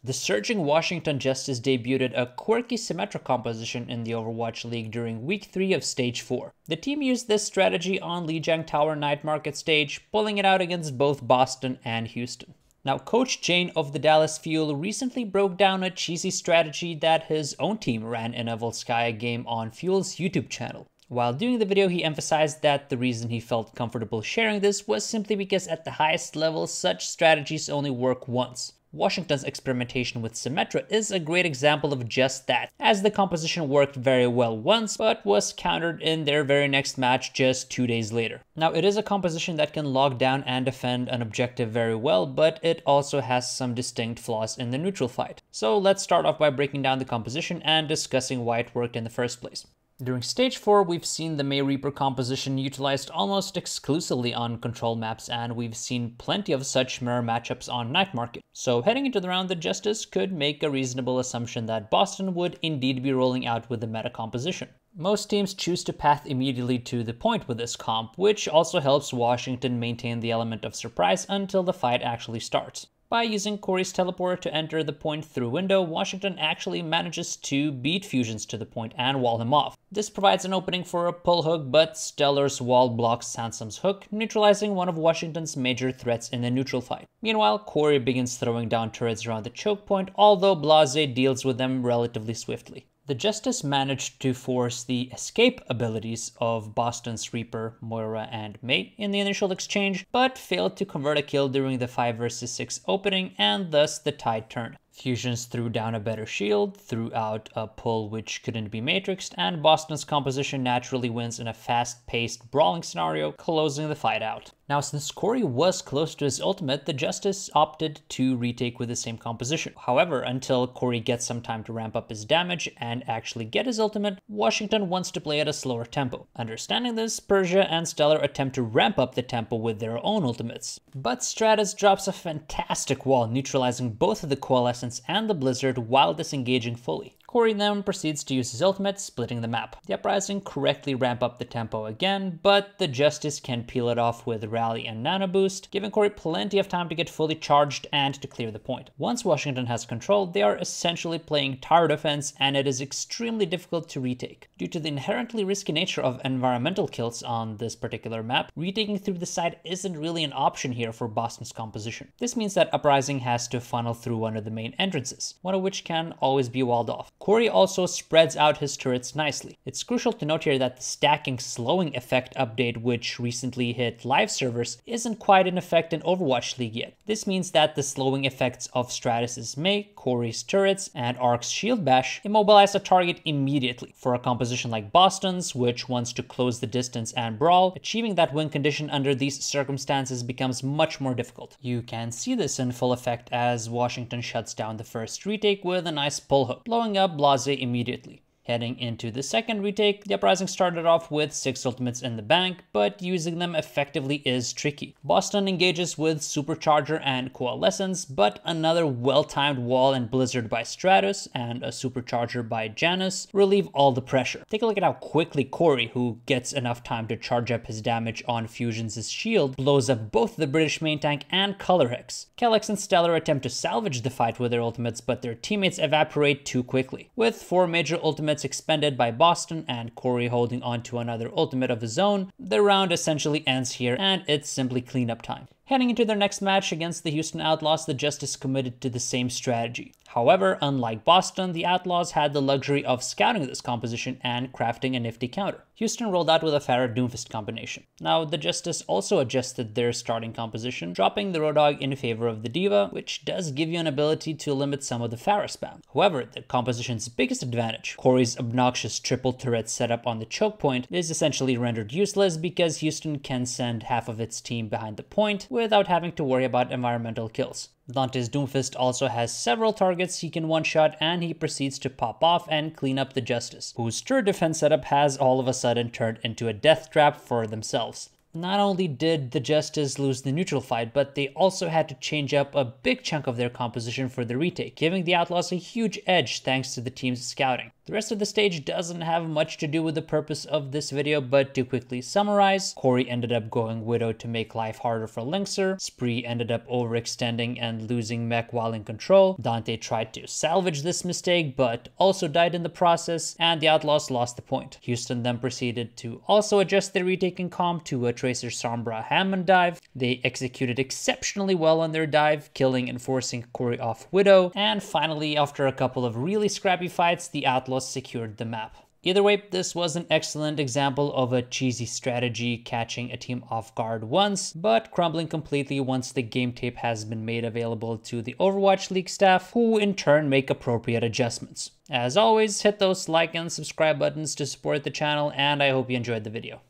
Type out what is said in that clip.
The surging Washington Justice debuted a quirky Symmetra composition in the Overwatch League during week 3 of stage 4. The team used this strategy on Lijiang Tower Night Market stage, pulling it out against both Boston and Houston. Now, Coach Jane of the Dallas Fuel recently broke down a cheesy strategy that his own team ran in a Volskaya game on Fuel's YouTube channel. While doing the video, he emphasized that the reason he felt comfortable sharing this was simply because at the highest level, such strategies only work once. Washington's experimentation with Symmetra is a great example of just that, as the composition worked very well once, but was countered in their very next match just 2 days later. Now, it is a composition that can lock down and defend an objective very well, but it also has some distinct flaws in the neutral fight. So let's start off by breaking down the composition and discussing why it worked in the first place. During stage 4, we've seen the May Reaper composition utilized almost exclusively on control maps, and we've seen plenty of such mirror matchups on Night Market. So heading into the round, the Justice could make a reasonable assumption that Boston would indeed be rolling out with the meta composition. Most teams choose to path immediately to the point with this comp, which also helps Washington maintain the element of surprise until the fight actually starts. By using Corey's teleporter to enter the point through window, Washington actually manages to beat Fusions to the point and wall him off. This provides an opening for a pull hook, but Stellar's wall blocks Sansom's hook, neutralizing one of Washington's major threats in the neutral fight. Meanwhile, Corey begins throwing down turrets around the choke point, although Blase deals with them relatively swiftly. The Justice managed to force the escape abilities of Boston's Reaper, Moira, and May in the initial exchange, but failed to convert a kill during the 5 vs 6 opening, and thus the tide turned. Fusions threw down a better shield, threw out a pull which couldn't be matrixed, and Boston's composition naturally wins in a fast-paced brawling scenario, closing the fight out. Now, since Corey was close to his ultimate, the Justice opted to retake with the same composition. However, until Corey gets some time to ramp up his damage and actually get his ultimate, Washington wants to play at a slower tempo. Understanding this, Persia and Stellar attempt to ramp up the tempo with their own ultimates. But Stratus drops a fantastic wall, neutralizing both of the Coalescence and the Blizzard while disengaging fully. Corey then proceeds to use his ultimate, splitting the map. The Uprising correctly ramp up the tempo again, but the Justice can peel it off with Rally and Nano Boost, giving Corey plenty of time to get fully charged and to clear the point. Once Washington has control, they are essentially playing tower defense, and it is extremely difficult to retake. Due to the inherently risky nature of environmental kills on this particular map, retaking through the side isn't really an option here for Boston's composition. This means that Uprising has to funnel through one of the main entrances, one of which can always be walled off. Corey also spreads out his turrets nicely. It's crucial to note here that the stacking slowing effect update, which recently hit live servers, isn't quite in effect in Overwatch League yet. This means that the slowing effects of Stratus's May, Corey's turrets, and Ark's shield bash immobilize a target immediately. For a composition like Boston's, which wants to close the distance and brawl, achieving that win condition under these circumstances becomes much more difficult. You can see this in full effect as Washington shuts down the first retake with a nice pull hook, blowing up Blase immediately. Heading into the second retake, the Uprising started off with 6 ultimates in the bank, but using them effectively is tricky. Boston engages with Supercharger and Coalescence, but another well-timed wall and Blizzard by Stratus and a Supercharger by Janus relieve all the pressure. Take a look at how quickly Corey, who gets enough time to charge up his damage on Fusions' shield, blows up both the British main tank and Color Hex. Kellex and Stellar attempt to salvage the fight with their ultimates, but their teammates evaporate too quickly. With 4 major ultimates expended by Boston and Corey holding on to another ultimate of his own, the round essentially ends here, and it's simply cleanup time. Heading into their next match against the Houston Outlaws, the Justice committed to the same strategy. However, unlike Boston, the Outlaws had the luxury of scouting this composition and crafting a nifty counter. Houston rolled out with a Pharah Doomfist combination. Now, the Justice also adjusted their starting composition, dropping the Roadhog in favor of the Diva, which does give you an ability to limit some of the Pharah spam. However, the composition's biggest advantage, Corey's obnoxious triple turret setup on the choke point, is essentially rendered useless because Houston can send half of its team behind the point without having to worry about environmental kills. Dante's Doomfist also has several targets he can one-shot, and he proceeds to pop off and clean up the Justice, whose turret defense setup has all of a sudden turned into a death trap for themselves. Not only did the Justice lose the neutral fight, but they also had to change up a big chunk of their composition for the retake, giving the Outlaws a huge edge thanks to the team's scouting. The rest of the stage doesn't have much to do with the purpose of this video, but to quickly summarize, Corey ended up going Widow to make life harder for Linkser, Spree ended up overextending and losing mech while in control, Dante tried to salvage this mistake but also died in the process, and the Outlaws lost the point. Houston then proceeded to also adjust their retaking comp to a Tracer Sombra Hammond dive. They executed exceptionally well on their dive, killing and forcing Corey off Widow, and finally, after a couple of really scrappy fights, the Outlaws secured the map. Either way, this was an excellent example of a cheesy strategy catching a team off guard once, but crumbling completely once the game tape has been made available to the Overwatch League staff, who in turn make appropriate adjustments. As always, hit those like and subscribe buttons to support the channel, and I hope you enjoyed the video.